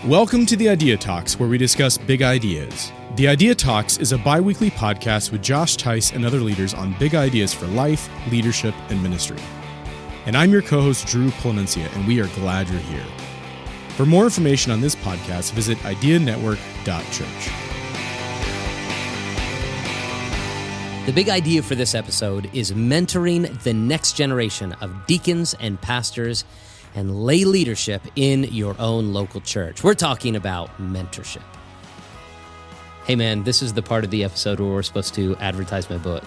Welcome to the Idea Talks, where we discuss big ideas. The Idea Talks is a bi-weekly podcast with Josh Tice and other leaders on big ideas for life, leadership, and ministry. And I'm your co-host, Drew Planencia, and we are glad you're here. For more information on this podcast, visit ideanetwork.church. The big idea for this episode is mentoring the next generation of deacons and pastors and lay leadership in your own local church. We're talking about mentorship. Hey man, this is the part of the episode where we're supposed to advertise my book.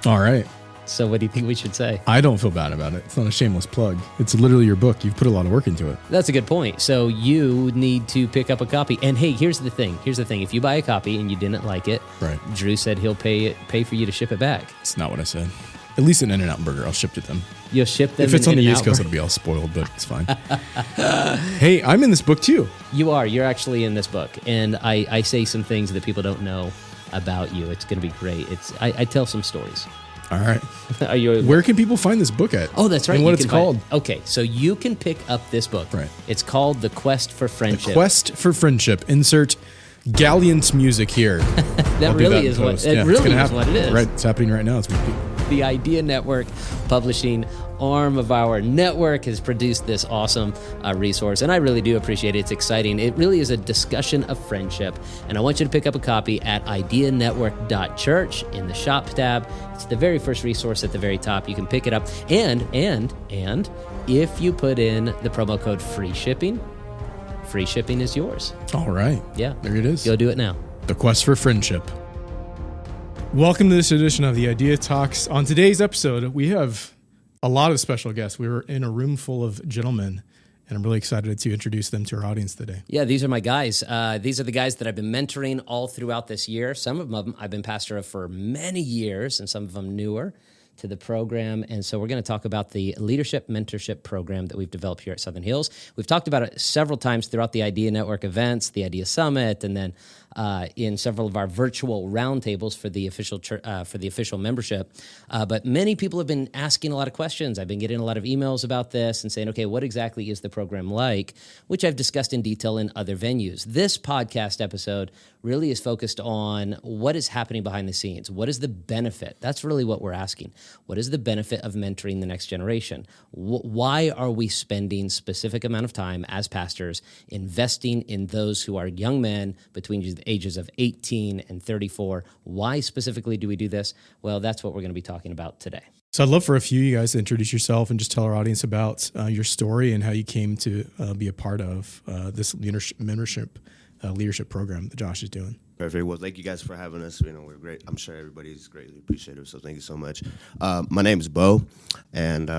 All right. So what do you think we should say? I don't feel bad about it. It's not a shameless plug. It's literally your book. You've put a lot of work into it. That's a good point. So you need to pick up a copy. And hey, here's the thing. If you buy a copy and you didn't like it, Right. Drew said he'll pay for you to ship it back. It's not what I said. At least an In-N-Out burger. I'll ship to them. You'll ship them. If it's on the East Coast, In-N-Out. it'll be all spoiled, but it's fine. Hey, I'm in this book too. You are. You're actually in this book. And I say some things that people don't know about you. It's going to be great. I tell some stories. All right. Are you? Where can people find this book at? Oh, that's right. And what You it's can find called. it. Okay, so you can pick up this book. Right. It's called The Quest for Friendship. Quest for Friendship. Insert Galleon's music here. That I'll do really in is what post. it Yeah, it's really gonna is happen. what it is. Right. It's happening right now. It's The Idea Network publishing arm of our network has produced this awesome resource, and I really do appreciate it. It's exciting. It really is a discussion of friendship, and I want you to pick up a copy at ideanetwork.church in the shop tab. It's the very first resource at the very top. You can pick it up, and if you put in the promo code free shipping is yours. all right. Yeah, There it is. Go do it now. The Quest for Friendship. Welcome to this edition of the Idea Talks. On today's episode, we have a lot of special guests. We were in a room full of gentlemen, and I'm really excited to introduce them to our audience today. Yeah, these are my guys. These are the guys that I've been mentoring all throughout this year. Some of them I've been pastor of for many years, and some of them newer to the program. And so we're going to talk about the leadership mentorship program that we've developed here at Southern Hills. We've talked about it several times throughout the Idea Network events, the Idea Summit, and then in several of our virtual roundtables for the official membership. But many people have been asking a lot of questions. I've been getting a lot of emails about this and saying, okay, what exactly is the program like, which I've discussed in detail in other venues. This podcast episode really is focused on what is happening behind the scenes. What is the benefit? That's really what we're asking. What is the benefit of mentoring the next generation? Why are we spending specific amount of time as pastors investing in those who are young men between the ages of 18 and 34? Why specifically do we do this? Well, that's what we're going to be talking about today. So I'd love for a few of you guys to introduce yourself and just tell our audience about your story and how you came to be a part of this leadership program that Josh is doing. Perfect. Well, thank you guys for having us. We're great. I'm sure everybody's greatly appreciative, so thank you so much. My name is Bo, and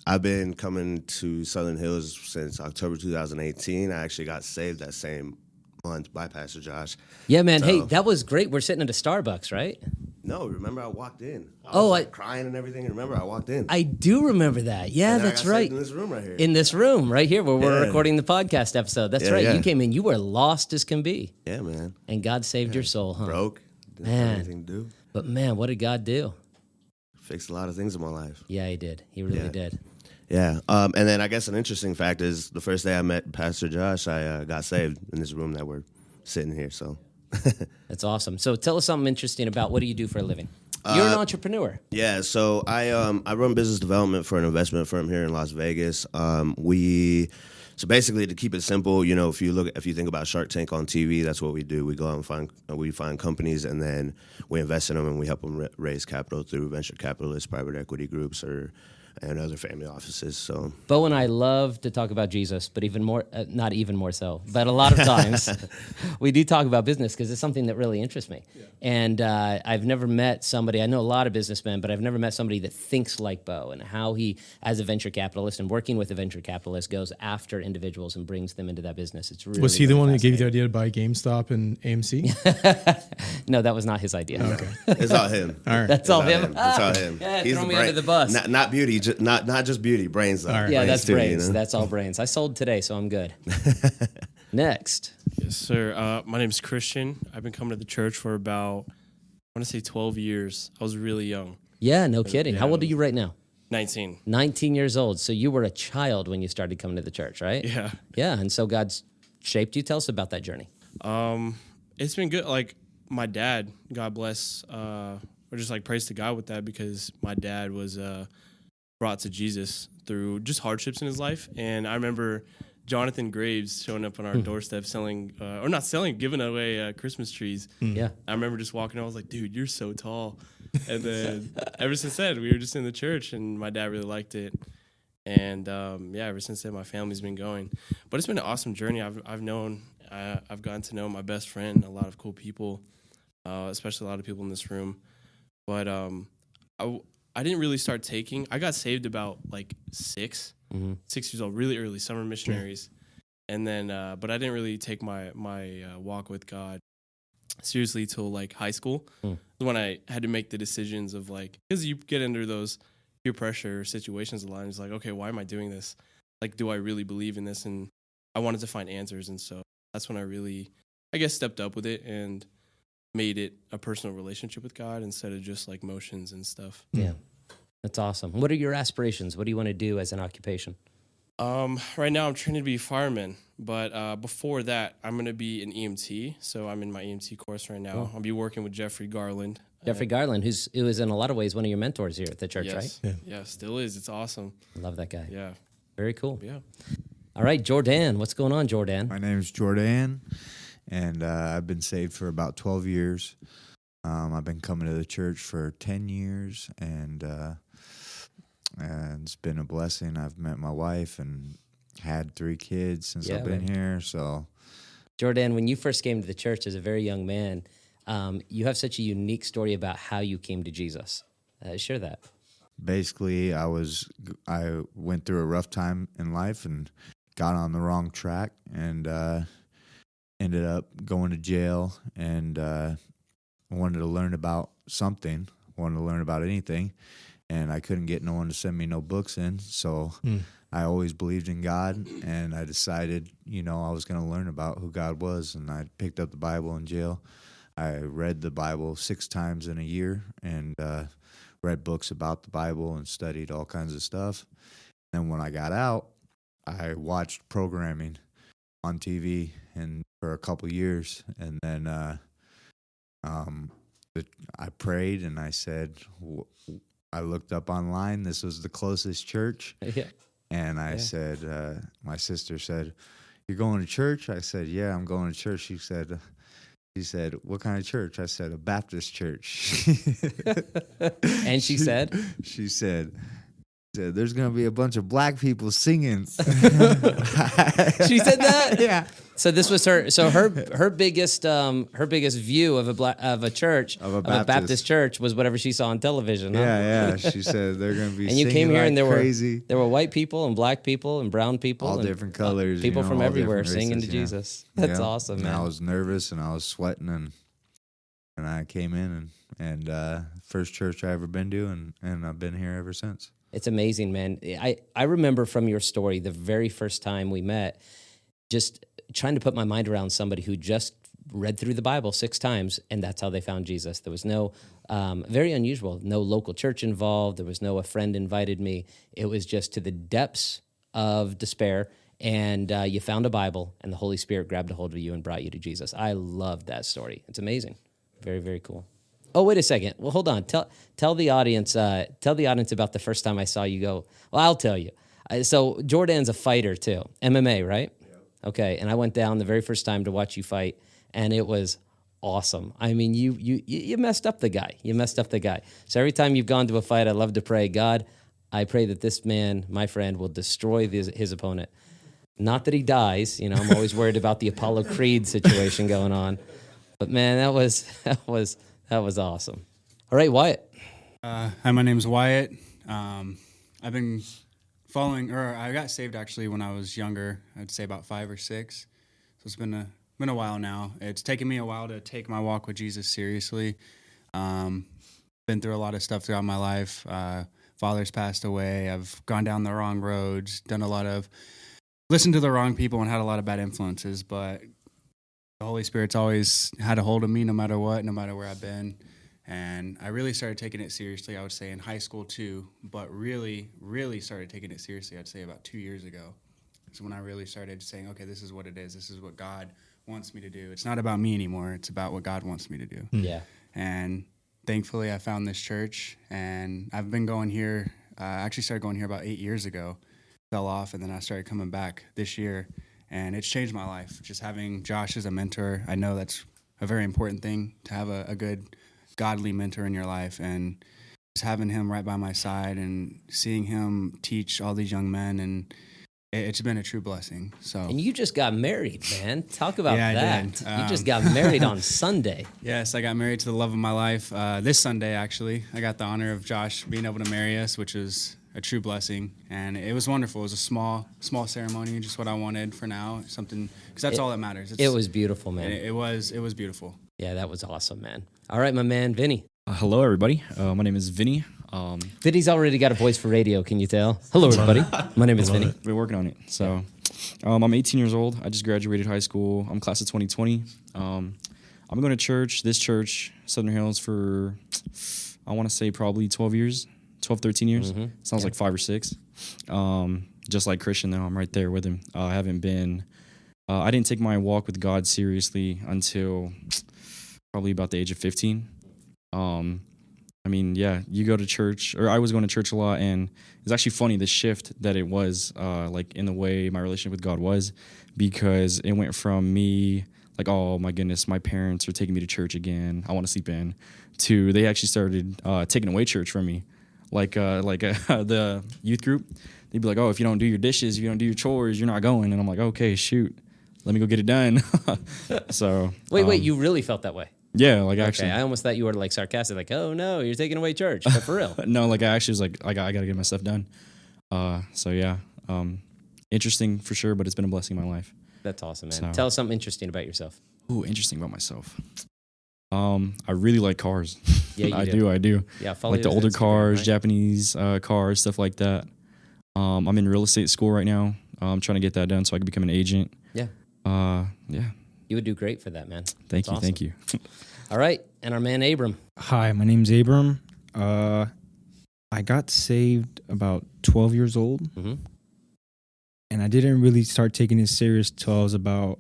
I've been coming to Southern Hills since October 2018. I actually got saved that same month by Pastor Josh. Yeah, man. So- Hey, that was great. We're sitting at a Starbucks, right? No, remember I walked in. I Oh, was crying and everything. Remember I walked in. I do remember that. Yeah, And then I that's got saved right. in this room right here. In this room right here where we're Yeah. recording the podcast episode. That's Yeah, right. yeah. You came in. You were lost as can be. Yeah, man. And God saved your soul, huh? Broke. Didn't Man. have anything to do. But man, what did God do? Fixed a lot of things in my life. Yeah, he did. He really Yeah. did. Yeah. And then I guess an interesting fact is the first day I met Pastor Josh, I got saved in this room that we're sitting here. So. That's awesome. So tell us something interesting about what do you do for a living? You're an entrepreneur. Yeah, so I run business development for an investment firm here in Las Vegas. So basically, to keep it simple, if you think about Shark Tank on TV, that's what we do. We go out and find companies, and then we invest in them, and we help them raise capital through venture capitalists, private equity groups, and other family offices. So Bo and I love to talk about Jesus, but even more, not even more so, but a lot of times we do talk about business because it's something that really interests me. Yeah. And I've never met somebody, I know a lot of businessmen, but I've never met somebody that thinks like Bo and how he, as a venture capitalist and working with a venture capitalist, goes after individuals and brings them into that business. It's really Was he the one that gave you the fascinating. idea to buy GameStop and AMC? No, that was not his idea. Okay. it's all him. All right. That's all him. It's all him. Yeah, He's throw the me brain. under the bus. Not beauty, not just beauty, brains though. All right. Yeah, that's too, brains. That's all brains. I sold today, so I'm good. Next. Yes, sir. My name's Christian. I've been coming to the church for about, I want to say 12 years. I was really young. Yeah, no kidding. How old are you right now? 19. 19 years old. So you were a child when you started coming to the church, right? Yeah. Yeah, and so God's shaped you. Tell us about that journey. It's been good. Like my dad, God bless, or just like praise to God with that, because my dad was brought to Jesus through just hardships in his life. And I remember Jonathan Graves showing up on our doorstep selling, or not selling, giving away Christmas trees. Yeah. I remember just walking out, I was like, dude, you're so tall. And then ever since then, we were just in the church, and my dad really liked it. And ever since then, my family's been going. But it's been an awesome journey. I've gotten to know my best friend, a lot of cool people, especially a lot of people in this room. But I didn't really start taking. I got saved about like 6 years old, really early, summer missionaries. And then, but I didn't really take my walk with God seriously till like high school, when I had to make the decisions of like, because you get under those peer pressure situations a lot. And it's like, okay, why am I doing this? Like, do I really believe in this? And I wanted to find answers. And so that's when I really, I guess, stepped up with it and made it a personal relationship with God instead of just like motions and stuff. Yeah. That's awesome. What are your aspirations? What do you want to do as an occupation? Right now I'm training to be a fireman, but before that I'm going to be an EMT. So I'm in my EMT course right now. Cool. I'll be working with Jeffrey Garland. Jeffrey Garland, who is in a lot of ways one of your mentors here at the church, Yes. right? Yeah, still is. It's awesome. Love that guy. Yeah. Very cool. Yeah. All right, Jordan, what's going on, Jordan? My name is Jordan, and I've been saved for about 12 years. I've been coming to the church for 10 years, and it's been a blessing. I've met my wife and had 3 kids since I've been here. So, Jordan, when you first came to the church as a very young man, you have such a unique story about how you came to Jesus. Share that. basically, I went through a rough time in life and got on the wrong track, and ended up going to jail, and wanted to learn about something, wanted to learn about anything, and I couldn't get no one to send me no books in, so I always believed in God, and I decided, I was going to learn about who God was, and I picked up the Bible in jail. I read the Bible 6 times in a year, and read books about the Bible and studied all kinds of stuff. And when I got out, I watched programming on TV and for a couple years, and then I prayed, and I said, I looked up online. This was the closest church, and I said, my sister said, "You're going to church?" I said, "Yeah, I'm going to church." She said, "What kind of church?" I said, "A Baptist church." And she said? She said, "There's going to be a bunch of black people singing." She said that? Yeah. So this was her biggest view of a church, of a Baptist church, was whatever she saw on television. Huh? Yeah. She said they're going to be and you singing came here like and crazy. there were white people and black people and brown people, All and different colors, people from all everywhere different singing to races, Jesus. That's awesome, and man. I was nervous and I was sweating, and I came in and first church I ever been to, and I've been here ever since. It's amazing, man. I remember from your story the very first time we met, just trying to put my mind around somebody who just read through the Bible 6 times, and that's how they found Jesus. There was no, very unusual, no local church involved. There was no a friend invited me. It was just to the depths of despair, and you found a Bible, and the Holy Spirit grabbed a hold of you and brought you to Jesus. I love that story. It's amazing. Very, very cool. Oh, wait a second. Well, hold on. Tell the audience about the first time I saw you go. Well, I'll tell you. So Jordan's a fighter too, MMA, right? Yeah. Okay, and I went down the very first time to watch you fight, and it was awesome. I mean, you messed up the guy. You messed up the guy. So every time you've gone to a fight, I love to pray, God, I pray that this man, my friend, will destroy his opponent. Not that he dies. I'm always worried about the Apollo Creed situation going on. But man, that was awesome. All right, Wyatt. Hi, my name's Wyatt. I've been I got saved actually when I was younger. I'd say about 5 or 6. So it's been a while now. It's taken me a while to take my walk with Jesus seriously. Been through a lot of stuff throughout my life. Father's passed away. I've gone down the wrong roads, listened to the wrong people, and had a lot of bad influences. But the Holy Spirit's always had a hold of me no matter what, no matter where I've been. And I really started taking it seriously, I would say, in high school too, but really, really started taking it seriously, I'd say, about 2 years ago. is when I really started saying, okay, this is what it is. This is what God wants me to do. It's not about me anymore. It's about what God wants me to do. Yeah. And thankfully, I found this church, and I've been going here. I actually started going here about 8 years ago, fell off, and then I started coming back this year, and it's changed my life. Just having Josh as a mentor, I know that's a very important thing, to have a good, godly mentor in your life, and just having him right by my side and seeing him teach all these young men, and it's been a true blessing. So. And you just got married, man. Talk about Yeah, I that. did. You just got married on Sunday. Yes, I got married to the love of my life this Sunday, actually. I got the honor of Josh being able to marry us, which was a true blessing. And it was wonderful. It was a small ceremony, just what I wanted for now. Something, because that's all that matters. It was beautiful, man. It was beautiful. Yeah, that was awesome, man. All right, my man, Vinny. Hello, everybody. My name is Vinny. Vinny's already got a voice for radio, can you tell? Hello, everybody. My name is Vinny. We're working on it. So, I'm 18 years old. I just graduated high school. I'm class of 2020. I'm going to this church, Southern Hills, for, I want to say probably 13 years. Sounds like 5 or 6. Just like Christian, though, I'm right there with him. I didn't take my walk with God seriously until probably about the age of 15. You go to church, or I was going to church a lot, and it's actually funny the shift that it was, like in the way my relationship with God was, because it went from me, like, oh my goodness, my parents are taking me to church again, I want to sleep in, to they actually started taking away church from me, the youth group. They'd be like, oh, if you don't do your dishes, if you don't do your chores, you're not going. And I'm like, okay, shoot, let me go get it done. So Wait, you really felt that way? Yeah, like actually. Okay, I almost thought you were like sarcastic, like, oh no, you're taking away church, but for real. No, like I actually was like, I gotta get my stuff done. So yeah, interesting for sure, but it's been a blessing in my life. That's awesome, man. So. Tell us something interesting about yourself. Ooh, interesting about myself. I really like cars. Yeah, you I do. Yeah, follow like the your older Instagram, cars, right? Japanese cars, stuff like that. I'm in real estate school right now. I'm trying to get that done so I can become an agent. Yeah. Yeah. You would do great for that, man. Thank That's you. awesome. Thank you. All right, and our man Abram. Hi, my name's Abram. I got saved about 12 years old, and I didn't really start taking it serious till I was about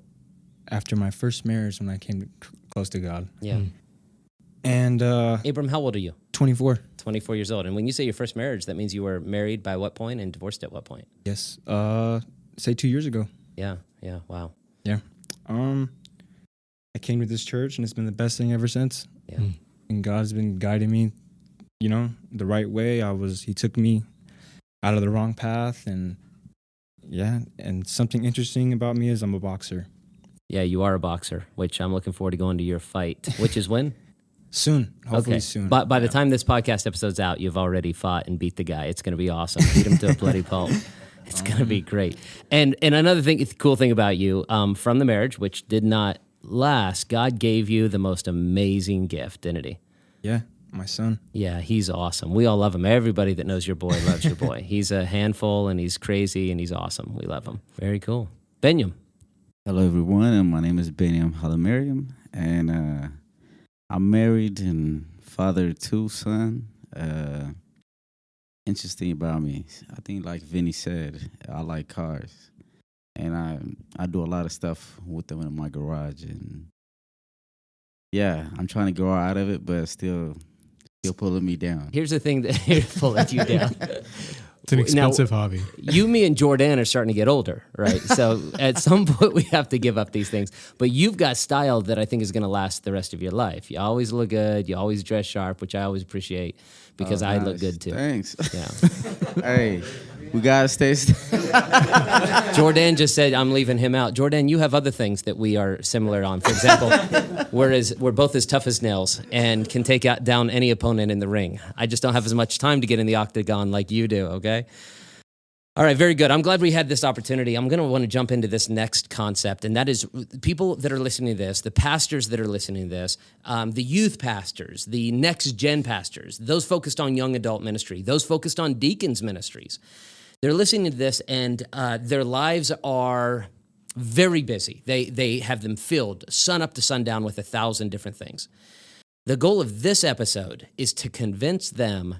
after my first marriage, when I came close to God. Yeah. And Abram, how old are you? 24. 24 years old. And when you say your first marriage, that means you were married by what point and divorced at what point? Yes. Say 2 years ago. Yeah. Wow. Yeah. I came to this church, and it's been the best thing ever since. Yeah. And God's been guiding me, the right way. He took me out of the wrong path, and and something interesting about me is I'm a boxer. Yeah, you are a boxer, which I'm looking forward to going to your fight, which is when? Soon. Hopefully soon. But by the time this podcast episode's out, you've already fought and beat the guy. It's going to be awesome. Beat him to a bloody pulp. It's going to be great. And another cool thing about you, from the marriage, which did not last, God gave you the most amazing gift, didn't he? Yeah, my son. Yeah, he's awesome. We all love him. Everybody that knows your boy loves your boy. He's a handful, and he's crazy, and he's awesome. We love him. Very cool. Benyam. Hello, everyone, and my name is Benyam Halamariam, and I'm married and father of 2 sons. Interesting about me, I think, like Vinny said, I like cars, and I do a lot of stuff with them in my garage, and yeah, I'm trying to grow out of it, but still pulling me down. Here's the thing that pulling you down. It's an expensive hobby. You, me, and Jordan are starting to get older, right? So at some point we have to give up these things. But you've got style that I think is going to last the rest of your life. You always look good. You always dress sharp, which I always appreciate because I look good too. Thanks. Yeah. Hey, we gotta stay. Jordan just said I'm leaving him out. Jordan, you have other things that we are similar on. For example, we're both as tough as nails and can take down any opponent in the ring. I just don't have as much time to get in the octagon like you do, okay? All right, very good. I'm glad we had this opportunity. I'm going to want to jump into this next concept, and that is people that are listening to this, the pastors that are listening to this, the youth pastors, the next-gen pastors, those focused on young adult ministry, those focused on deacons ministries. They're listening to this, and their lives are very busy. They have them filled sun up to sundown with 1,000 different things. The goal of this episode is to convince them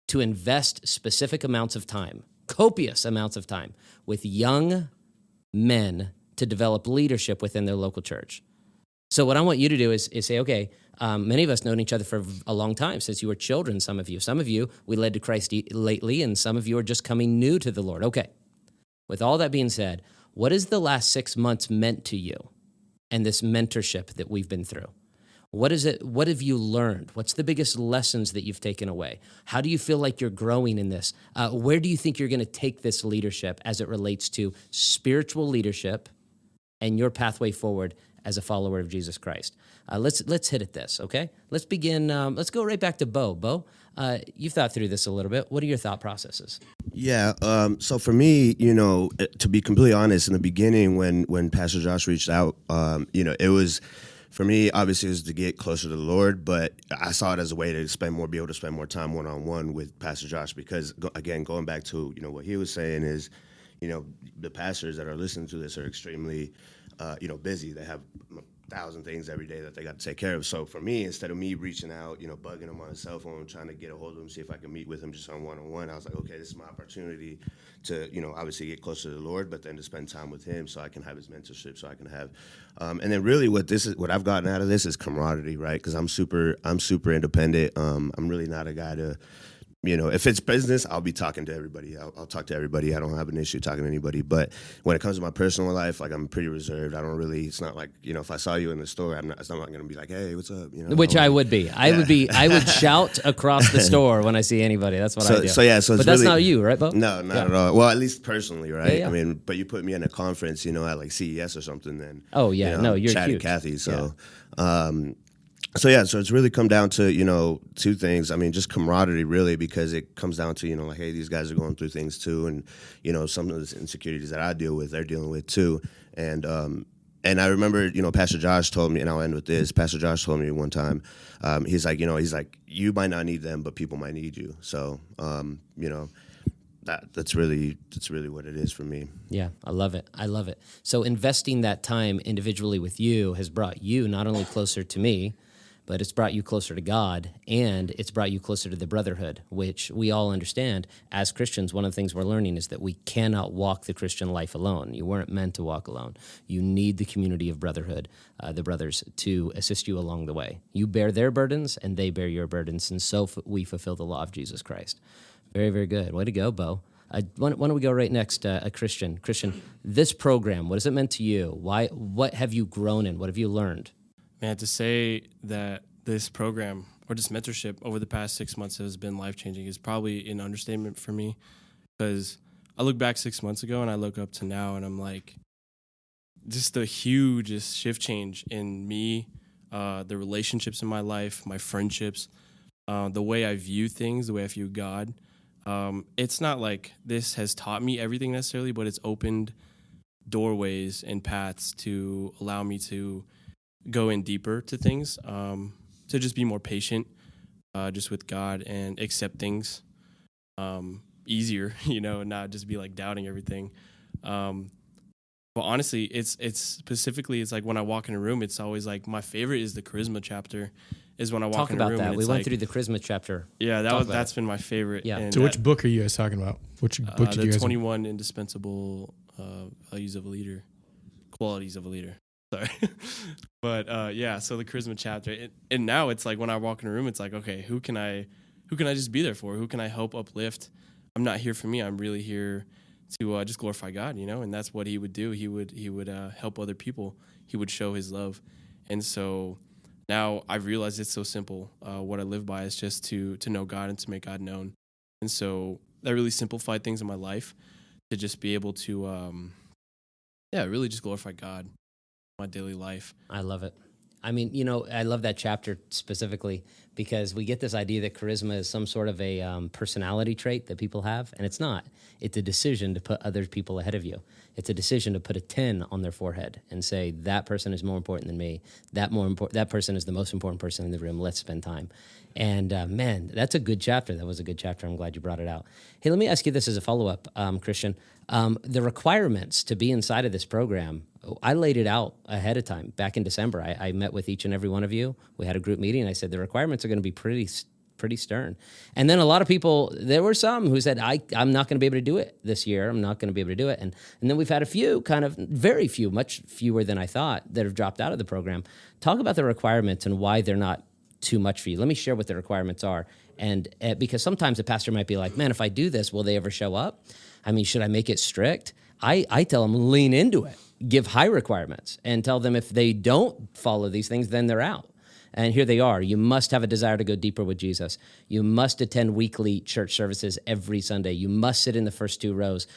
to invest specific amounts of time, copious amounts of time, with young men to develop leadership within their local church. So what I want you to do is say, okay, many of us known each other for a long time, since you were children, some of you. Some of you, we led to Christ lately, and some of you are just coming new to the Lord. Okay, with all that being said, what has the last 6 months meant to you and this mentorship that we've been through? What is it? What have you learned? What's the biggest lessons that you've taken away? How do you feel like you're growing in this? Where do you think you're going to take this leadership as it relates to spiritual leadership and your pathway forward as a follower of Jesus Christ? Let's hit at this, okay? Let's begin. Let's go right back to Bo. Bo, you've thought through this a little bit. What are your thought processes? Yeah. So for me, to be completely honest, in the beginning, when Pastor Josh reached out, it was, for me, obviously, it was to get closer to the Lord, but I saw it as a way to be able to spend more time one-on-one with Pastor Josh, because again, going back to what he was saying is, the pastors that are listening to this are extremely, busy. They have 1,000 things every day that they got to take care of. So for me, instead of me reaching out, bugging him on his cell phone, trying to get a hold of him, see if I can meet with him just on one-on-one, I was like, okay, this is my opportunity to, obviously get closer to the Lord, but then to spend time with him so I can have his mentorship, so I can have, and then really what I've gotten out of this is camaraderie, right? Because I'm super independent. I'm really not a guy to, if it's business, I'll be talking to everybody. I'll talk to everybody. I don't have an issue talking to anybody. But when it comes to my personal life, like, I'm pretty reserved. I don't really. It's not like, if I saw you in the store, I'm not going to be like, hey, what's up? Which I would be. I would shout across the store when I see anybody. That's what I do. So it's but that's not you, right, Bo? No, not at all. Well, at least personally, right? Yeah. I mean, but you put me in a conference, at like CES or something, then. Oh yeah, no, you're Chad huge. and Kathy. So. So it's really come down to, two things. I mean, just camaraderie, really, because it comes down to, like, hey, these guys are going through things too. And, some of the insecurities that I deal with, they're dealing with too. And I remember, Pastor Josh told me, and I'll end with this. Pastor Josh told me one time, he's like, you might not need them, but people might need you. So, that's really what it is for me. Yeah, I love it. So investing that time individually with you has brought you not only closer to me, but it's brought you closer to God, and it's brought you closer to the brotherhood, which we all understand. As Christians, one of the things we're learning is that we cannot walk the Christian life alone. You weren't meant to walk alone. You need the community of brotherhood, the brothers, to assist you along the way. You bear their burdens, and they bear your burdens, and so we fulfill the law of Jesus Christ. Very, very good. Way to go, Bo. Why don't we go right next, Christian? Christian, this program, what has it meant to you? What have you grown in? What have you learned? Man, to say that this program or this mentorship over the past 6 months has been life-changing is probably an understatement for me, because I look back 6 months ago and I look up to now, and I'm like, just the hugest shift change in me, the relationships in my life, my friendships, the way I view things, the way I view God. It's not like this has taught me everything necessarily, but it's opened doorways and paths to allow me to go in deeper to things, to just be more patient, just with God, and accept things easier, and not just be like doubting everything. But honestly, it's specifically, it's like when I walk in a room, it's always like my favorite is the charisma chapter. Is when I walk in a room. Talk about that. We went like, through the charisma chapter. Yeah, that's been my favorite. Yeah. And So which book are you guys talking about? Which book did you the guys? 21 indispensable values of a leader, qualities of a leader. Sorry, but so the charisma chapter, and now it's like when I walk in a room, it's like, okay, who can I just be there for? Who can I help uplift? I'm not here for me. I'm really here to just glorify God, and that's what he would do. He would help other people. He would show his love, and so now I've realized it's so simple. What I live by is just to know God and to make God known, and so that really simplified things in my life to just be able to, really just glorify God. My daily life. I love it. I mean, I love that chapter specifically because we get this idea that charisma is some sort of a personality trait that people have, and it's not. It's a decision to put other people ahead of you. It's a decision to put a 10 on their forehead and say, that person is more important than me. That person is the most important person in the room. Let's spend time. And man, that's a good chapter. That was a good chapter. I'm glad you brought it out. Hey, let me ask you this as a follow-up, Christian. The requirements to be inside of this program, I laid it out ahead of time. Back in December, I met with each and every one of you. We had a group meeting, and I said the requirements are going to be pretty stern. And then a lot of people, there were some who said, I'm not going to be able to do it this year. I'm not going to be able to do it. And then we've had a few, kind of very few, much fewer than I thought, that have dropped out of the program. Talk about the requirements and why they're not too much for you. Let me share what the requirements are. And because sometimes a pastor might be like, man, if I do this, will they ever show up? I mean, should I make it strict? I tell them, lean into it. Give high requirements and tell them if they don't follow these things, then they're out. And here they are. You must have a desire to go deeper with Jesus. You must attend weekly church services every Sunday. You must sit in the first 2 rows.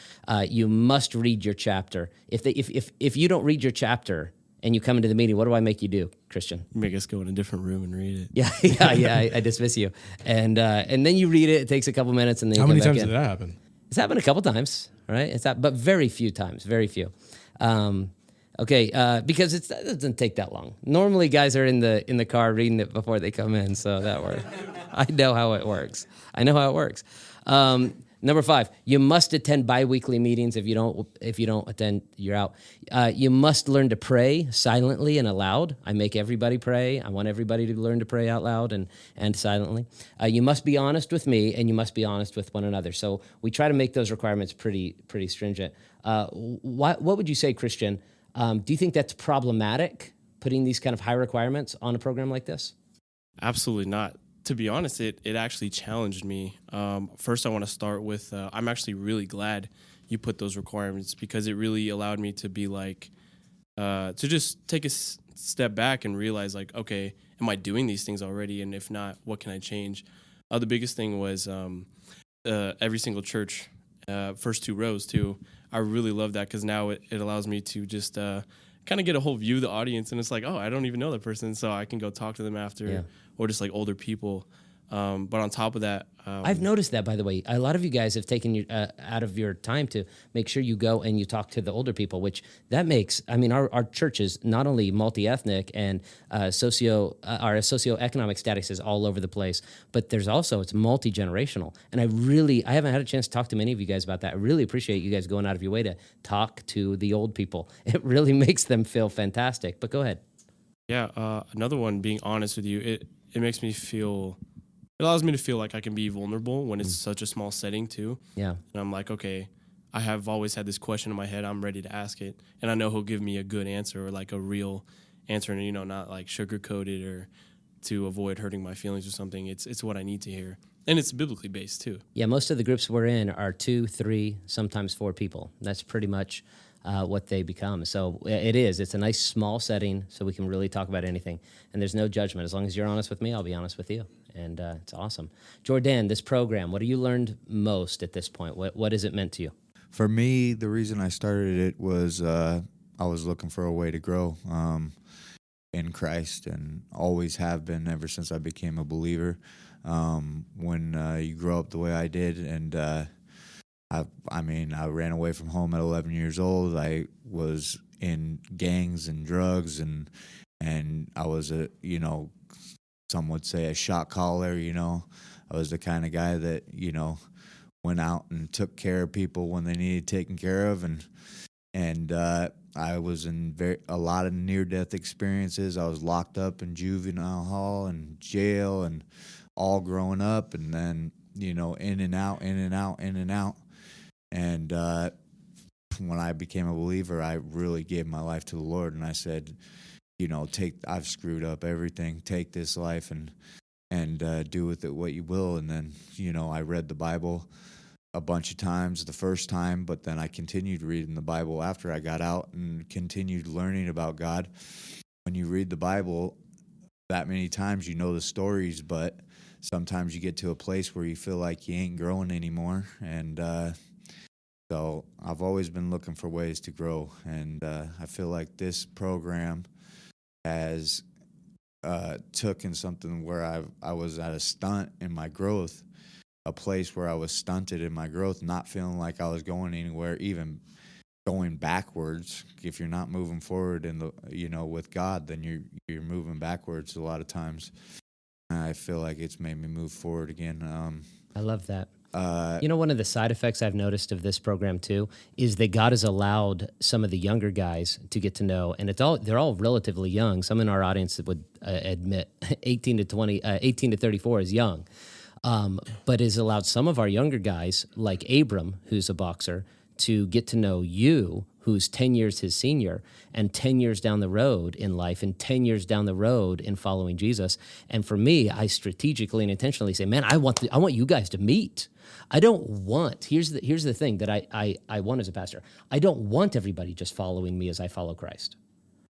You must read your chapter. If you don't read your chapter and you come into the meeting, what do I make you do, Christian? Make us go in a different room and read it. Yeah. I dismiss you. And then you read it. It takes a couple minutes, and then How you many come back times in. did that happen? It's happened a couple times, right? But very few times, very few. Because it doesn't take that long. Normally, guys are in the car reading it before they come in, so that works. I know how it works. Number 5, you must attend biweekly meetings. If you don't attend, you're out. You must learn to pray silently and aloud. I make everybody pray. I want everybody to learn to pray out loud and silently. You must be honest with me, and you must be honest with one another. So we try to make those requirements pretty stringent. What would you say, Christian? Do you think that's problematic, putting these kind of high requirements on a program like this? Absolutely not. To be honest, it actually challenged me. First, I want to start with, I'm actually really glad you put those requirements, because it really allowed me to be like, to just take a step back and realize, like, okay, am I doing these things already? And if not, what can I change? The biggest thing was every single church, first 2 rows too. I really love that, because now it allows me to just kind of get a whole view of the audience, and it's like, oh, I don't even know that person, so I can go talk to them after, or just like older people. But on top of that, I've noticed that, by the way. A lot of you guys have taken you out of your time to make sure you go and you talk to the older people, which that makes, I mean, our church is not only multi-ethnic and our socioeconomic status is all over the place, but it's multi-generational. And I haven't had a chance to talk to many of you guys about that. I really appreciate you guys going out of your way to talk to the old people. It really makes them feel fantastic. But go ahead. Yeah, another one, being honest with you, it makes me feel... It allows me to feel like I can be vulnerable when it's such a small setting too. Yeah. And I'm like, okay, I have always had this question in my head. I'm ready to ask it. And I know he'll give me a good answer, or like a real answer, and, not like sugar-coated or to avoid hurting my feelings or something. It's what I need to hear. And it's biblically based too. Yeah, most of the groups we're in are 2, 3, sometimes 4 people. That's pretty much what they become. So it's a nice small setting, so we can really talk about anything. And there's no judgment. As long as you're honest with me, I'll be honest with you. And it's awesome. Jordan, this program, what have you learned most at this point? What has it meant to you? For me, the reason I started it was I was looking for a way to grow in Christ, and always have been ever since I became a believer. When you grow up the way I did, and I ran away from home at 11 years old. I was in gangs and drugs, and I was some would say a shot caller. I was the kind of guy that went out and took care of people when they needed taken care of, and I was in a lot of near-death experiences. I was locked up in juvenile hall and jail, and all growing up, and then in and out. And when I became a believer, I really gave my life to the Lord, and I said, I've screwed up everything. Take this life and do with it what you will. And then, I read the Bible a bunch of times the first time, but then I continued reading the Bible after I got out and continued learning about God. When you read the Bible that many times, you know the stories, but sometimes you get to a place where you feel like you ain't growing anymore. And so I've always been looking for ways to grow, and I feel like this program has taken something where I was at a stunt in my growth, a place where I was stunted in my growth, not feeling like I was going anywhere, even going backwards. If you're not moving forward with God, then you're moving backwards a lot of times. I feel like it's made me move forward again. I love that. One of the side effects I've noticed of this program too is that God has allowed some of the younger guys to get to know, and they're all relatively young. Some in our audience would admit 18 to 34 is young, but has allowed some of our younger guys, like Abram, who's a boxer, to get to know you, who's 10 years his senior, and 10 years down the road in life, and 10 years down the road in following Jesus. And for me, I strategically and intentionally say, man, I want you guys to meet. I don't want, here's the thing that I want as a pastor. I don't want everybody just following me as I follow Christ.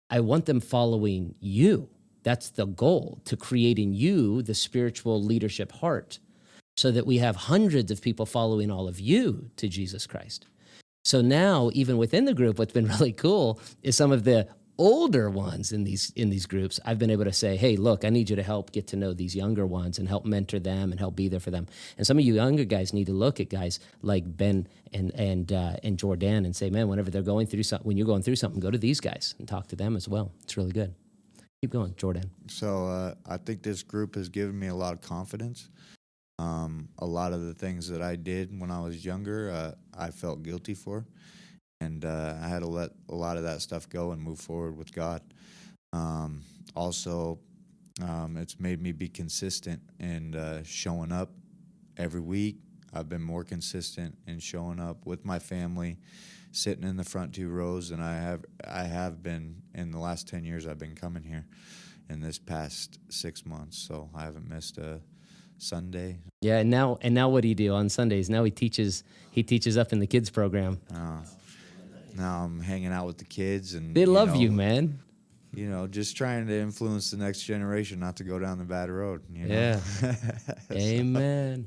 I want them following you. That's the goal, to create in you the spiritual leadership heart, so that we have hundreds of people following all of you to Jesus Christ. So now, even within the group, what's been really cool is some of the older ones in these groups, I've been able to say, hey, look, I need you to help get to know these younger ones and help mentor them and help be there for them. And some of you younger guys need to look at guys like Ben and Jordan and say, man, whenever they're going through something, when you're going through something, go to these guys and talk to them as well. It's really good. Keep going, Jordan. So I think this group has given me a lot of confidence. A lot of the things that I did when I was younger, I felt guilty for, and I had to let a lot of that stuff go and move forward with God. Also, it's made me be consistent and showing up every week. I've been more consistent in showing up with my family, sitting in the front 2 rows, and I have been in the last 10 years. I've been coming here in this past 6 months, so I haven't missed a Sunday. Yeah, and now what do you do on Sundays? Now he teaches up in the kids program. Now I'm hanging out with the kids, and they love you, man. Just trying to influence the next generation not to go down the bad road. Yeah. Amen.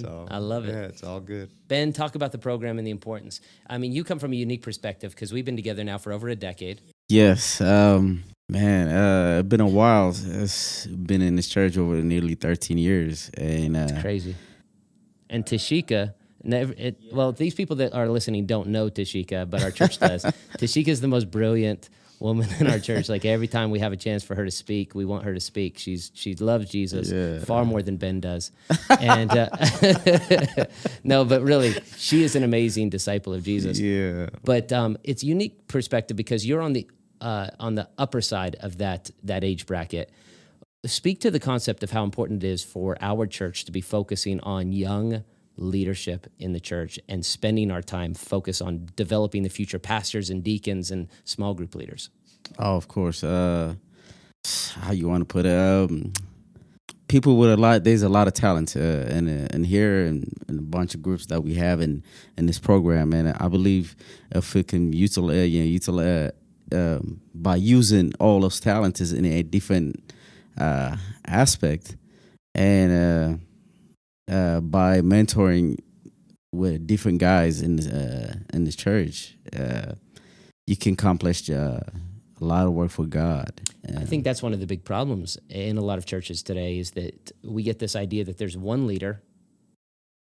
So, I love it. Yeah, it's all good. Ben, talk about the program and the importance. I mean, you come from a unique perspective because we've been together now for over a decade. Yes. It's been a while. It's been in this church over nearly 13 years. And it's crazy. And Tashika, these people that are listening don't know Tashika, but our church does. Tashika is the most brilliant woman in our church. Like every time we have a chance for her to speak, we want her to speak. She loves Jesus far more than Ben does. And no, but really, she is an amazing disciple of Jesus. Yeah. But it's a unique perspective because you're on the upper side of that age bracket. Speak to the concept of how important it is for our church to be focusing on young leadership in the church and spending our time focused on developing the future pastors and deacons and small group leaders. Oh, of course. How you want to put it? People with there's a lot of talent in here and a bunch of groups that we have in this program. And I believe if we can utilize by using all those talents in a different aspect, and by mentoring with different guys in this church, you can accomplish a lot of work for God. I think that's one of the big problems in a lot of churches today is that we get this idea that there's one leader,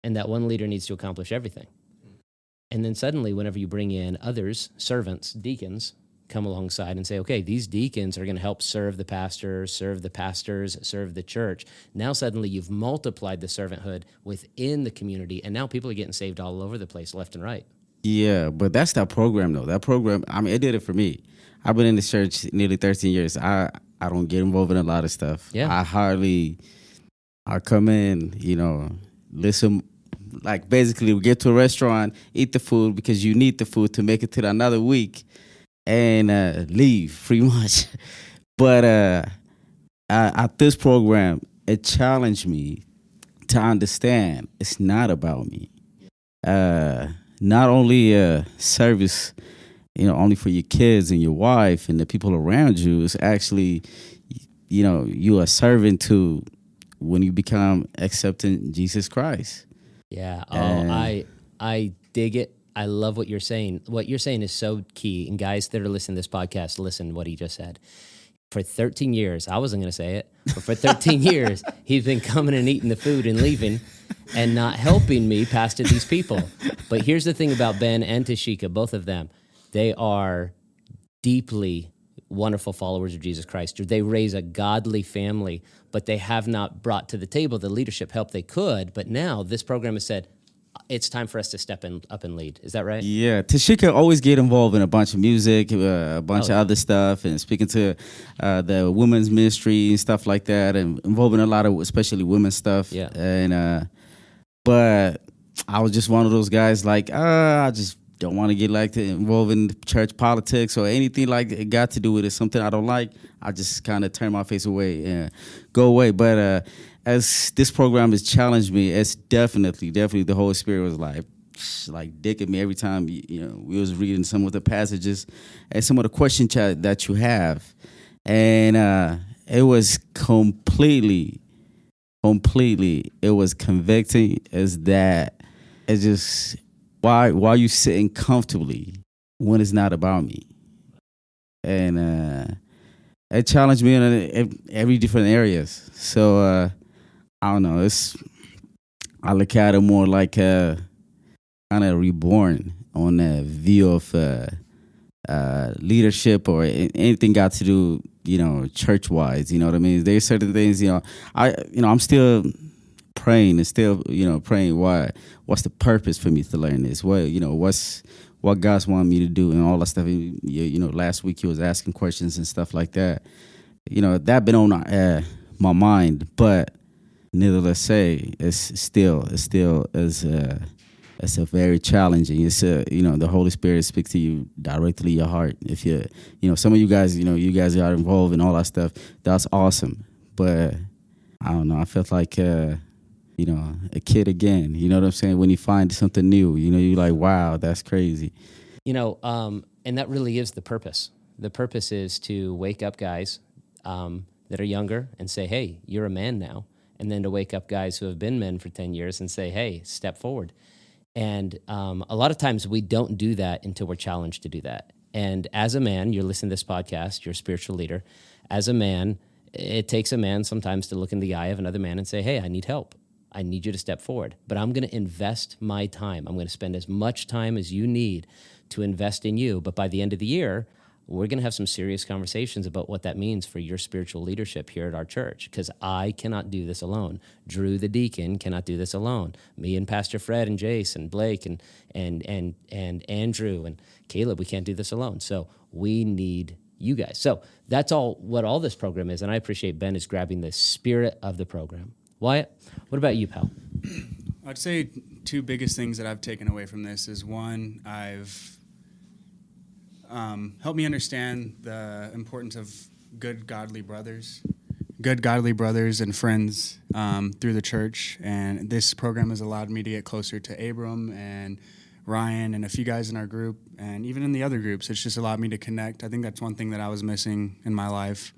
and that one leader needs to accomplish everything. And then suddenly, whenever you bring in others, servants, deacons, come alongside and say, okay, these deacons are going to help serve the pastor, serve the pastors, serve the church. Now suddenly you've multiplied the servanthood within the community, and now people are getting saved all over the place, left and right. Yeah, but that's that program, though. That program, I mean, it did it for me. I've been in this church nearly 13 years. I don't get involved in a lot of stuff. Yeah. I come in, listen. Like basically we get to a restaurant, eat the food because you need the food to make it to another week, and leave pretty much. But at this program, it challenged me to understand it's not about me. Not only service, only for your kids and your wife and the people around you. It's actually, you are serving to when you become accepting Jesus Christ. Yeah. I dig it. I love what you're saying. What you're saying is so key. And guys that are listening to this podcast, listen to what he just said. For 13 years, I wasn't going to say it, but for 13 years, he's been coming and eating the food and leaving and not helping me pastor these people. But here's the thing about Ben and Tashika, both of them. They are deeply wonderful followers of Jesus Christ, or they raise a godly family, but they have not brought to the table the leadership help they could. But now this program has said, it's time for us to step up and lead. Is that right? Yeah, Tashika always get involved in a bunch of music, a bunch of other stuff, and speaking to the women's ministry and stuff like that, and involved in a lot of especially women's stuff. Yeah. And but I was just one of those guys like, I just don't want to get like involved in church politics or anything like it got to do with it. Something I don't like, I just kind of turn my face away and go away. But as this program has challenged me, it's definitely the Holy Spirit was like dicking me every time we was reading some of the passages and some of the question chat that you have, and it was completely it was convicting. Is that it's just why you sitting comfortably when it's not about me, and it challenged me in every different areas. So I don't know. I look at it more like kind of reborn on the view of leadership or anything got to do, church wise. You know what I mean? There's certain things, I'm still praying and still, praying what's the purpose for me to learn this? What God's wanting me to do and all that stuff. Last week he was asking questions and stuff like that. That been on my mind, but needless to say, it's still it's a very challenging. It's the Holy Spirit speaks to you directly in your heart. If some of you guys, you guys are involved in all that stuff. That's awesome. But I don't know. I felt like a kid again. You know what I'm saying? When you find something new, you're like, wow, that's crazy. And that really is the purpose. The purpose is to wake up guys that are younger and say, hey, you're a man now. And then to wake up guys who have been men for 10 years and say, hey, step forward. And a lot of times we don't do that until we're challenged to do that. And as a man, you're listening to this podcast, you're a spiritual leader. As a man, it takes a man sometimes to look in the eye of another man and say, hey, I need help. I need you to step forward. But I'm going to invest my time. I'm going to spend as much time as you need to invest in you. But by the end of the year, we're going to have some serious conversations about what that means for your spiritual leadership here at our church, because I cannot do this alone. Drew, the deacon, cannot do this alone. Me and Pastor Fred and Jace and Blake and Andrew and Caleb, we can't do this alone. So we need you guys. So that's what all this program is, and I appreciate Ben is grabbing the spirit of the program. Wyatt, what about you, pal? I'd say two biggest things that I've taken away from this is, one, I've helped me understand the importance of good godly brothers and friends through the church. And this program has allowed me to get closer to Abram and Ryan and a few guys in our group, and even in the other groups. It's just allowed me to connect. I think that's one thing that I was missing in my life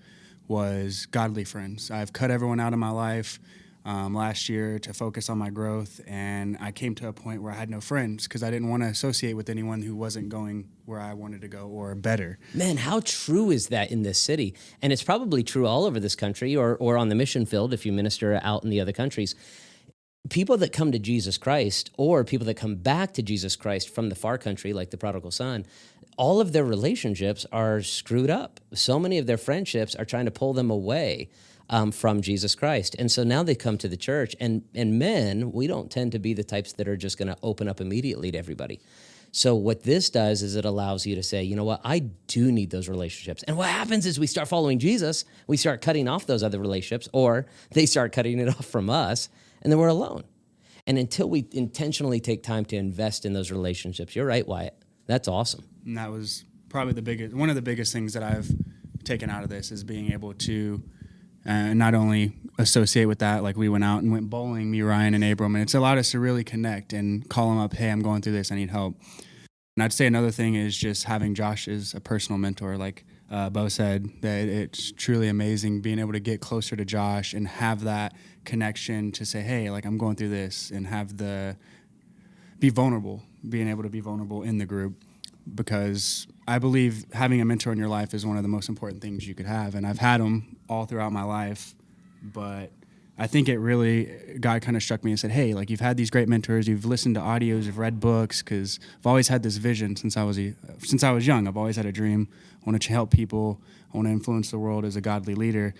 was godly friends. I've cut everyone out of my life last year to focus on my growth, and I came to a point where I had no friends because I didn't want to associate with anyone who wasn't going where I wanted to go or better. Man, how true is that in this city? And it's probably true all over this country or on the mission field if you minister out in the other countries. People that come to Jesus Christ or people that come back to Jesus Christ from the far country, like the prodigal son, all of their relationships are screwed up. So many of their friendships are trying to pull them away from Jesus Christ. And so now they come to the church, and men, we don't tend to be the types that are just going to open up immediately to everybody. So what this does is it allows you to say, you know what, I do need those relationships. And what happens is we start following Jesus, we start cutting off those other relationships, or they start cutting it off from us, and then we're alone. And until we intentionally take time to invest in those relationships, you're right, Wyatt, that's awesome. And that was probably one of the biggest things that I've taken out of this is being able to not only associate with that, like we went out and went bowling, me, Ryan, and Abram, and it's allowed us to really connect and call them up, hey, I'm going through this, I need help. And I'd say another thing is just having Josh as a personal mentor. Like Bo said, that it's truly amazing being able to get closer to Josh and have that connection to say, hey, like I'm going through this, and be vulnerable, being able to be vulnerable in the group. Because I believe having a mentor in your life is one of the most important things you could have. And I've had them all throughout my life, but I think it really, God kind of struck me and said, hey, like, you've had these great mentors, you've listened to audios, you've read books, because I've always had this vision since I was young. I've always had a dream. I want to help people. I want to influence the world as a godly leader.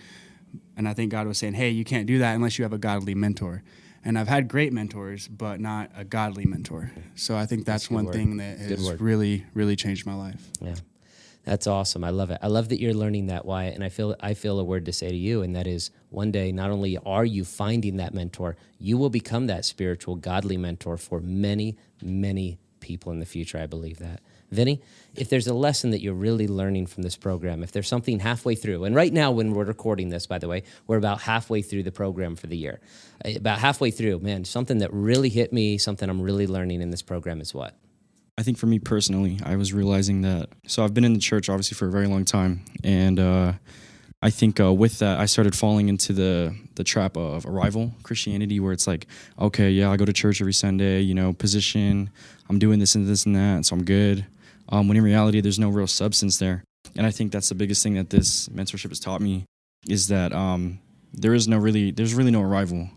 And I think God was saying, hey, you can't do that unless you have a godly mentor. And I've had great mentors, but not a godly mentor. So I think that's one thing that has really, really changed my life. Yeah. That's awesome. I love it. I love that you're learning that, Wyatt. And I feel a word to say to you, and that is, one day, not only are you finding that mentor, you will become that spiritual, godly mentor for many, many people in the future. I believe that. Vinny, if there's a lesson that you're really learning from this program, if there's something halfway through, and right now when we're recording this, by the way, we're about halfway through the program for the year. About halfway through, man, something that really hit me, something I'm really learning in this program is what? I think for me personally, I was realizing that, so I've been in the church obviously for a very long time, and I think with that, I started falling into the trap of arrival Christianity, where it's like, okay, yeah, I go to church every Sunday, position, I'm doing this and this and that, so I'm good, when in reality, there's no real substance there. And I think that's the biggest thing that this mentorship has taught me, is that there's really no arrival.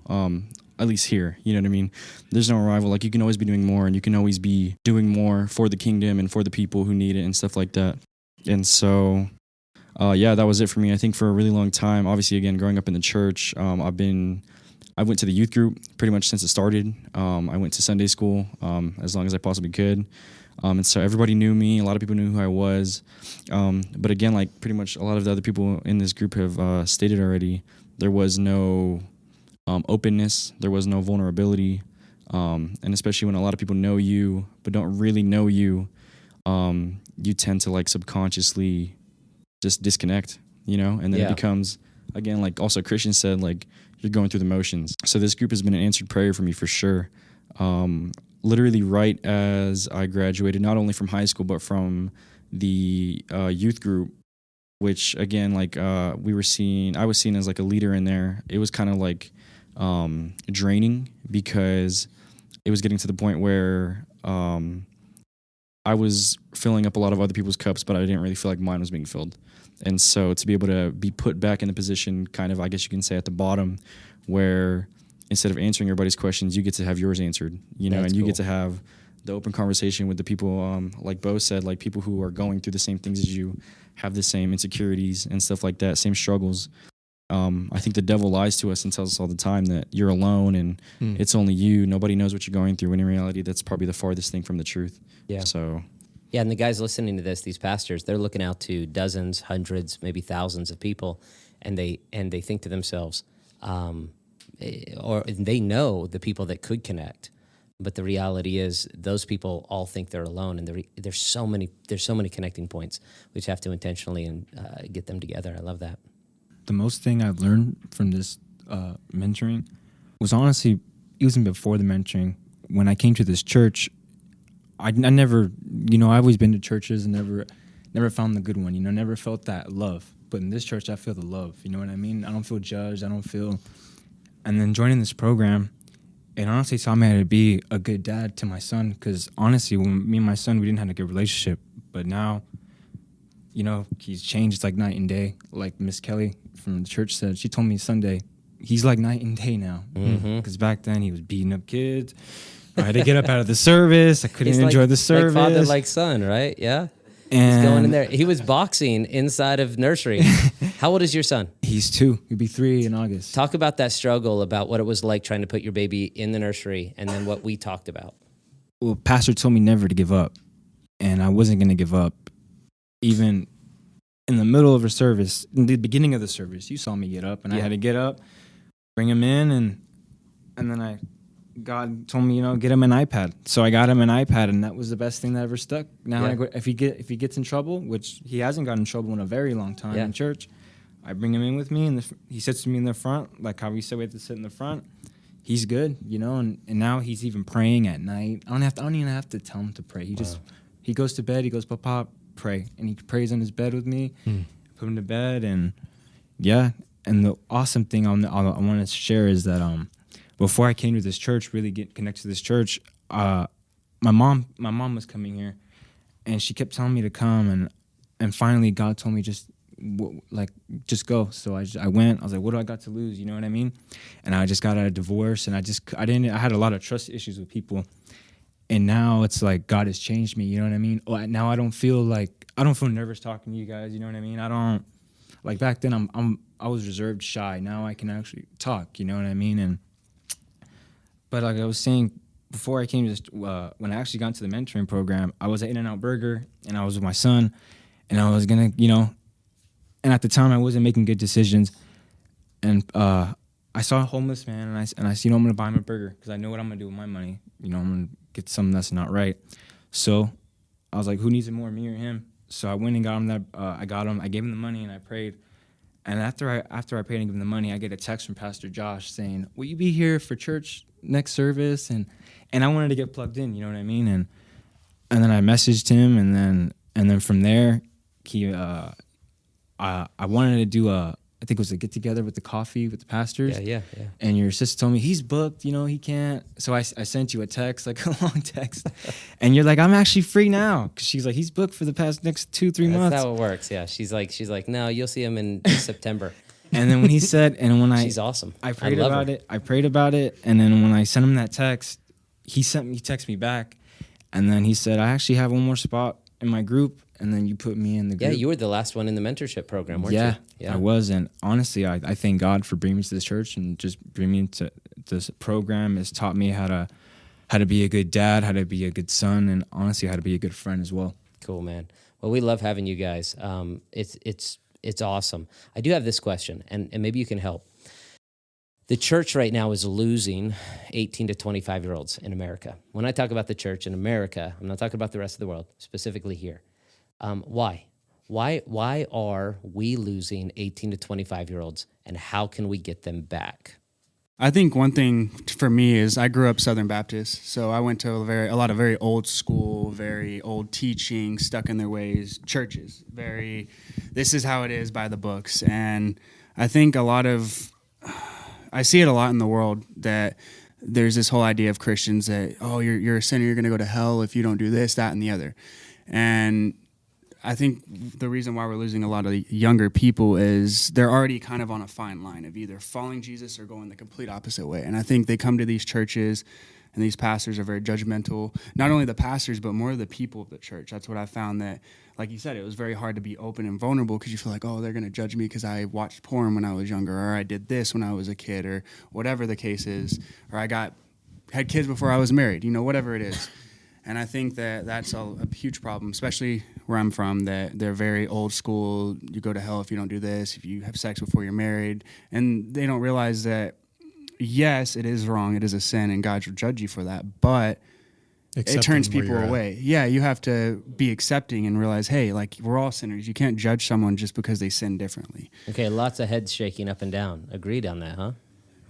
At least here, you know what I mean? There's no arrival. Like, you can always be doing more, and you can always be doing more for the kingdom and for the people who need it and stuff like that. And so, that was it for me. I think for a really long time, obviously, again, growing up in the church, I went to the youth group pretty much since it started. I went to Sunday school as long as I possibly could. And so everybody knew me. A lot of people knew who I was. But again, like pretty much a lot of the other people in this group have stated already, there was no openness, there was no vulnerability, and especially when a lot of people know you but don't really know you, you tend to like subconsciously just disconnect, and then it becomes, again, like also Christian said, like you're going through the motions. So this group has been an answered prayer for me for sure. Literally right as I graduated, not only from high school but from the youth group, which again, like I was seen as like a leader in there. It was kind of like draining, because it was getting to the point where I was filling up a lot of other people's cups, but I didn't really feel like mine was being filled. And so to be able to be put back in the position, kind of, I guess you can say, at the bottom, where instead of answering everybody's questions, you get to have yours answered, and you get to have the open conversation with the people, like Bo said, like people who are going through the same things as you, have the same insecurities and stuff like that, same struggles. I think the devil lies to us and tells us all the time that you're alone and it's only you. Nobody knows what you're going through. When in reality, that's probably the farthest thing from the truth. Yeah. So. Yeah, and the guys listening to this, these pastors, they're looking out to dozens, hundreds, maybe thousands of people, and they think to themselves, or they know the people that could connect, but the reality is those people all think they're alone, and there's so many connecting points. We just have to intentionally get them together. I love that. The most thing I've learned from this mentoring was honestly, even before the mentoring, when I came to this church, I never, I've always been to churches and never found the good one, never felt that love. But in this church, I feel the love, you know what I mean? I don't feel judged, and then joining this program, it honestly taught me how to be a good dad to my son, because honestly, when me and my son, we didn't have a good relationship, but now, he's changed. It's like night and day. Like Miss Kelly from the church said, she told me Sunday, he's like night and day now. Because back then he was beating up kids. I had to get up out of the service. I couldn't enjoy the service. Like father, like son, right? Yeah. And he's going in there. He was boxing inside of nursery. How old is your son? He's 2. He'll be 3 in August. Talk about that struggle, about what it was like trying to put your baby in the nursery, and then what we talked about. Well, Pastor told me never to give up, and I wasn't going to give up. Even in the middle of a service, in the beginning of the service, you saw me get up, and I had to get up, bring him in, and then God told me, get him an iPad. So I got him an iPad, and that was the best thing that ever stuck. Now, if he gets in trouble, which he hasn't gotten in trouble in a very long time in church, I bring him in with me, and he sits with me in the front, like how we said we have to sit in the front. He's good, and now he's even praying at night. I don't even have to tell him to pray. He goes to bed. He goes, Papa, pray, and he prays on his bed with me. Put him to bed, and And the awesome thing I want to share is that before I came to this church, really get connected to this church, my mom was coming here, and she kept telling me to come, and finally God told me, just like just go. So I went. I was like, what do I got to lose? You know what I mean? And I just got out of divorce, and I had a lot of trust issues with people. And now it's like God has changed me. You know what I mean? Now I don't feel nervous talking to you guys. You know what I mean? I don't like back then. I was reserved, shy. Now I can actually talk. You know what I mean? But like I was saying before, I came to this, when I actually got into the mentoring program, I was at In-N-Out Burger, and I was with my son, and I was gonna, and at the time I wasn't making good decisions, and I saw a homeless man, and I said, I'm gonna buy him a burger because I know what I'm gonna do with my money. I'm gonna get something that's not right. So I was like, who needs it more, me or him? So I went and got him that. I gave him the money, and I prayed. And after I prayed and gave him the money, I get a text from Pastor Josh saying, will you be here for church next service? And I wanted to get plugged in, you know what I mean? And then I messaged him, and then from there, I wanted to do I think it was a get together with the coffee with the pastors. Yeah. And your sister told me he's booked, he can't. So I sent you a text, like a long text, and you're like, I'm actually free now, because she's like, he's booked for the past next 2-3 months. That's how it works. Yeah, she's like, no, you'll see him in September. And then when he said, she's awesome. I prayed about it, and then when I sent him that text, he texted me back, and then he said, I actually have one more spot in my group. And then you put me in the group. Yeah, you were the last one in the mentorship program, weren't you? Yeah, I was. And honestly, I thank God for bringing me to this church and just bringing me to this program. It's taught me how to be a good dad, how to be a good son, and honestly, how to be a good friend as well. Cool, man. Well, we love having you guys. It's awesome. I do have this question, and maybe you can help. The church right now is losing 18 to 25-year-olds in America. When I talk about the church in America, I'm not talking about the rest of the world, specifically here. Why? Why are we losing 18 to 25-year-olds, and how can we get them back? I think one thing for me is I grew up Southern Baptist, so I went to a lot of very old school, very old teaching, stuck in their ways, churches. This is how it is by the books. And I think I see it a lot in the world that there's this whole idea of Christians that, oh, you're a sinner, you're going to go to hell if you don't do this, that, and the other. And I think the reason why we're losing a lot of younger people is they're already kind of on a fine line of either following Jesus or going the complete opposite way. And I think they come to these churches, and these pastors are very judgmental. Not only the pastors, but more the people of the church. That's what I found, that, like you said, it was very hard to be open and vulnerable because you feel like, oh, they're going to judge me because I watched porn when I was younger, or I did this when I was a kid, or whatever the case is, or I had kids before I was married, whatever it is. And I think that that's a huge problem, especially where I'm from, that they're very old school. You go to hell if you don't do this, if you have sex before you're married. And they don't realize that, yes, it is wrong, it is a sin, and God will judge you for that. But it turns people away. Yeah, you have to be accepting and realize, hey, like, we're all sinners. You can't judge someone just because they sin differently. Okay, lots of heads shaking up and down. Agreed on that, huh?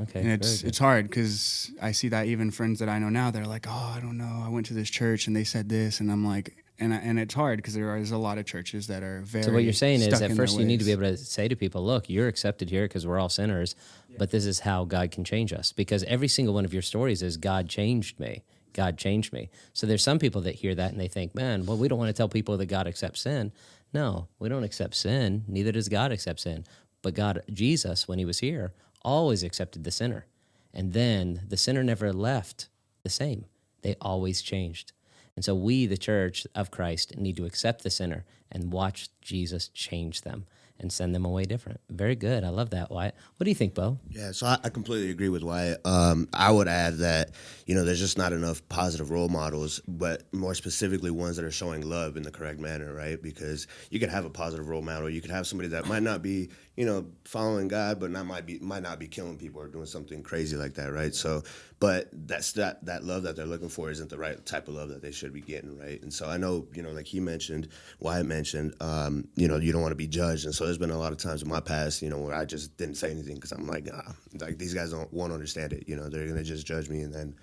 Okay, and it's hard because I see that even friends that I know now, they're like, oh, I don't know, I went to this church and they said this, and I'm like, and it's hard because there is a lot of churches that are very. So what you're saying is, at first you need to be able to say to people, look, you're accepted here because we're all sinners, but this is how God can change us. Because every single one of your stories is, God changed me. God changed me. So there's some people that hear that and they think, man, well, we don't want to tell people that God accepts sin. No, we don't accept sin. Neither does God accept sin. But Jesus, when he was here, always accepted the sinner. And then the sinner never left the same. They always changed. And so we, the church of Christ, need to accept the sinner and watch Jesus change them and send them away different. Very good. I love that, Wyatt. What do you think, Bo? Yeah, so I completely agree with Wyatt. I would add that, there's just not enough positive role models, but more specifically ones that are showing love in the correct manner, right? Because you could have a positive role model. You could have somebody that might not be, following God, but might not be killing people or doing something crazy like that, right? So, but that's that love that they're looking for isn't the right type of love that they should be getting, right? And so I know, like Wyatt mentioned, you don't want to be judged, and so there's been a lot of times in my past, where I just didn't say anything because I'm like, these guys won't understand it, they're gonna just judge me, and then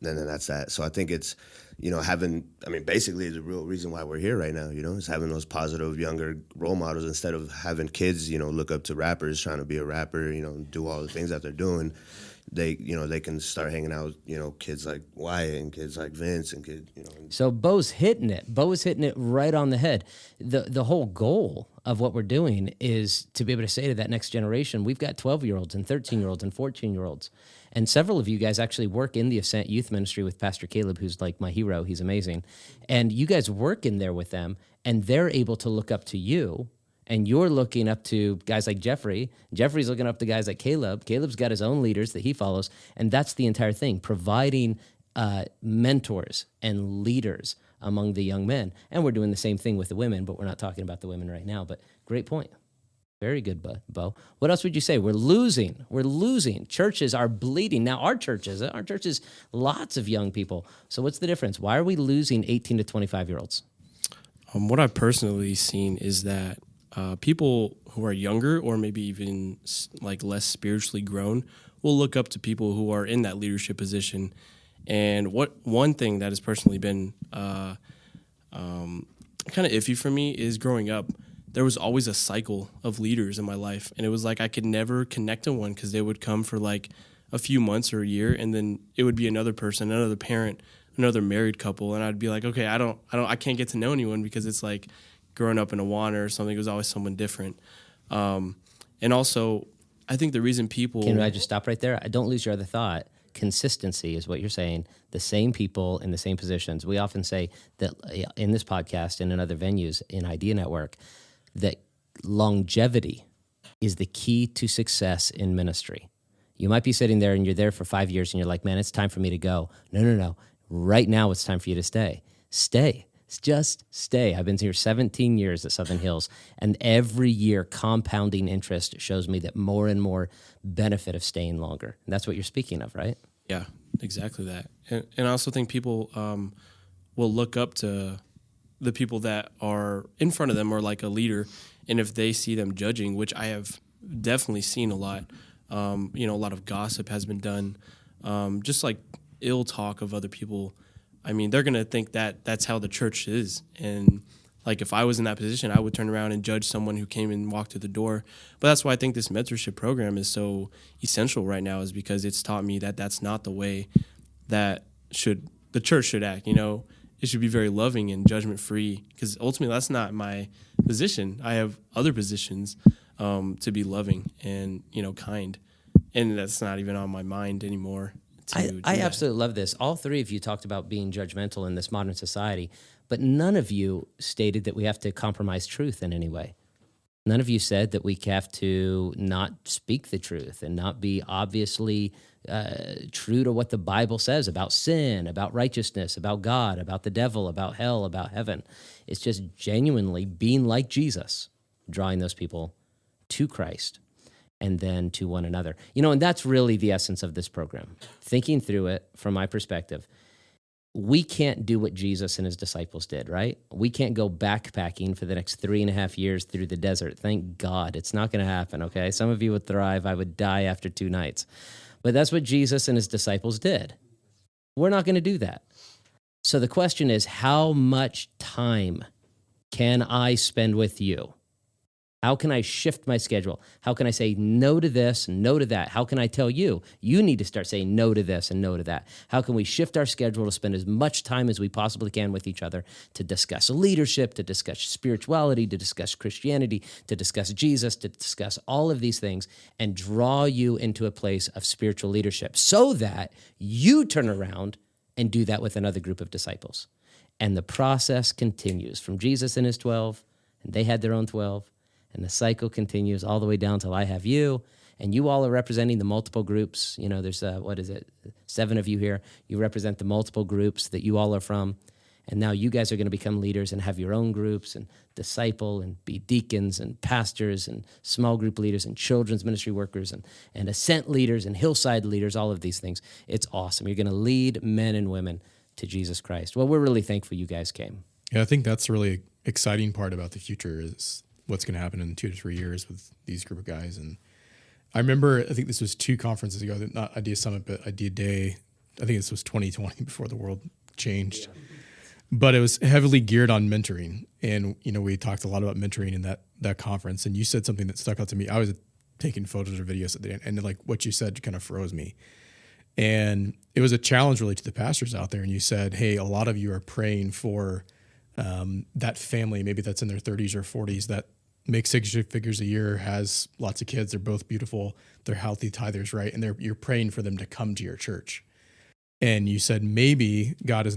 then that's that. So I think it's, basically the real reason why we're here right now, is having those positive younger role models instead of having kids, look up to rappers, trying to be a rapper, do all the things that they're doing. They can start hanging out with, kids like Wyatt and kids like Vince and kids, So Bo's hitting it. Bo is hitting it right on the head. The whole goal of what we're doing is to be able to say to that next generation, we've got 12-year-olds and 13-year-olds and 14-year-olds. And several of you guys actually work in the Ascent Youth Ministry with Pastor Caleb, who's like my hero. He's amazing. And you guys work in there with them, and they're able to look up to you. And you're looking up to guys like Jeffrey. Jeffrey's looking up to guys like Caleb. Caleb's got his own leaders that he follows. And that's the entire thing, providing mentors and leaders among the young men. And we're doing the same thing with the women, but we're not talking about the women right now. But great point. Very good, Bo. What else would you say? We're losing. Churches are bleeding. Now, our churches, lots of young people. So what's the difference? Why are we losing 18 to 25-year-olds? What I've personally seen is that people who are younger or maybe even like less spiritually grown will look up to people who are in that leadership position. And one thing that has personally been kind of iffy for me is growing up, there was always a cycle of leaders in my life. And it was like I could never connect to one because they would come for like a few months or a year, and then it would be another person, another parent, another married couple. And I'd be like, okay, I can't get to know anyone because it's like growing up in Awana or something, it was always someone different. And also, I think the reason people... Can I just stop right there? I don't lose your other thought. Consistency is what you're saying. The same people in the same positions. We often say that in this podcast and in other venues in Idea Network, that longevity is the key to success in ministry. You might be sitting there and you're there for 5 years and you're like, man, it's time for me to go. No. Right now it's time for you to stay. Stay. Just stay. I've been here 17 years at Southern Hills, and every year compounding interest shows me that more and more benefit of staying longer. And that's what you're speaking of, right? Yeah, exactly that. And I also think people will look up to the people that are in front of them or like a leader, and if they see them judging, which I have definitely seen a lot, a lot of gossip has been done, just like ill talk of other people. I mean, they're going to think that that's how the church is. And like if I was in that position, I would turn around and judge someone who came and walked through the door. But that's why I think this mentorship program is so essential right now, is because it's taught me that that's not the way that the church should act. It should be very loving and judgment-free, because ultimately that's not my position. I have other positions to be loving and, kind. And that's not even on my mind anymore. I absolutely love this. All three of you talked about being judgmental in this modern society, but none of you stated that we have to compromise truth in any way. None of you said that we have to not speak the truth and not be obviously true to what the Bible says about sin, about righteousness, about God, about the devil, about hell, about heaven. It's just genuinely being like Jesus, drawing those people to Christ and then to one another. And that's really the essence of this program. Thinking through it from my perspective, we can't do what Jesus and his disciples did, right? We can't go backpacking for the next 3.5 years through the desert. Thank God. It's not going to happen, okay? Some of you would thrive. I would die after 2 nights. But that's what Jesus and his disciples did. We're not going to do that. So the question is, how much time can I spend with you? How can I shift my schedule? How can I say no to this, no to that? How can I tell you, you need to start saying no to this and no to that? How can we shift our schedule to spend as much time as we possibly can with each other to discuss leadership, to discuss spirituality, to discuss Christianity, to discuss Jesus, to discuss all of these things and draw you into a place of spiritual leadership so that you turn around and do that with another group of disciples. And the process continues from Jesus and his 12, and they had their own 12. And the cycle continues all the way down till I have you, and you all are representing the multiple groups. There's 7 of you here. You represent the multiple groups that you all are from, and now you guys are going to become leaders and have your own groups and disciple and be deacons and pastors and small group leaders and children's ministry workers and Ascent leaders and Hillside leaders, all of these things. It's awesome. You're going to lead men and women to Jesus Christ. Well, we're really thankful you guys came. Yeah, I think that's a really exciting part about the future is what's going to happen in 2 to 3 years with these group of guys. And I remember, I think this was 2 conferences ago, not Idea Summit, but Idea Day. I think this was 2020 before the world changed. But it was heavily geared on mentoring. And, we talked a lot about mentoring in that conference. And you said something that stuck out to me. I was taking photos or videos at the end, and like what you said kind of froze me. And it was a challenge really to the pastors out there. And you said, hey, a lot of you are praying for that family, maybe that's in their 30s or 40s, that makes 6 figures a year, has lots of kids. They're both beautiful. They're healthy tithers, right? And you're praying for them to come to your church. And you said, maybe God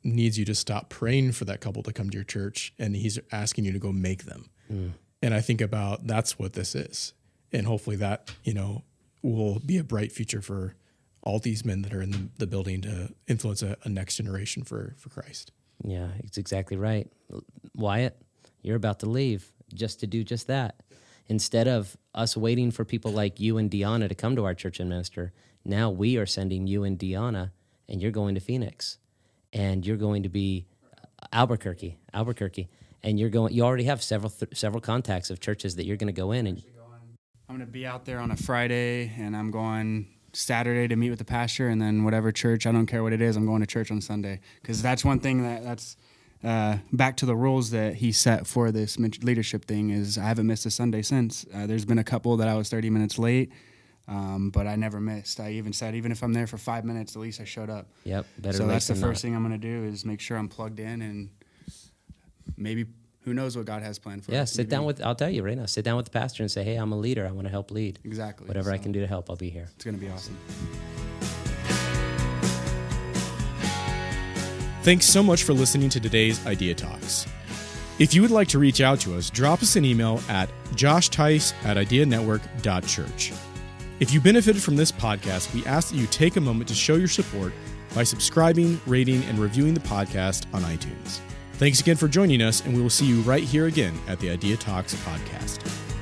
needs you to stop praying for that couple to come to your church, and he's asking you to go make them. And I think about that's what this is. And hopefully that, will be a bright future for all these men that are in the building to influence a next generation for Christ. Yeah, it's exactly right. Wyatt, you're about to leave just to do just that. Instead of us waiting for people like you and Deanna to come to our church and minister, now we are sending you and Deanna, and you're going to Phoenix. And you're going to be Albuquerque, and you already have several contacts of churches that you're going to go in. And I'm going to be out there on a Friday, and I'm going Saturday to meet with the pastor, and then whatever church, I don't care what it is, I'm going to church on Sunday. Because that's one thing that's back to the rules that he set for this leadership thing is I haven't missed a Sunday since. There's been a couple that I was 30 minutes late, but I never missed. I even said, even if I'm there for 5 minutes, at least I showed up. Yep. Better so late that's the than first not. thing I'm going to do is make sure I'm plugged in, and maybe who knows what God has planned for us. I'll tell you right now, sit down with the pastor and say, hey, I'm a leader. I want to help lead. Exactly. Whatever I can do to help, I'll be here. It's going to be awesome. Thanks so much for listening to today's Idea Talks. If you would like to reach out to us, drop us an email at joshtice@ideanetwork.church. If you benefited from this podcast, we ask that you take a moment to show your support by subscribing, rating, and reviewing the podcast on iTunes. Thanks again for joining us, and we will see you right here again at the Idea Talks podcast.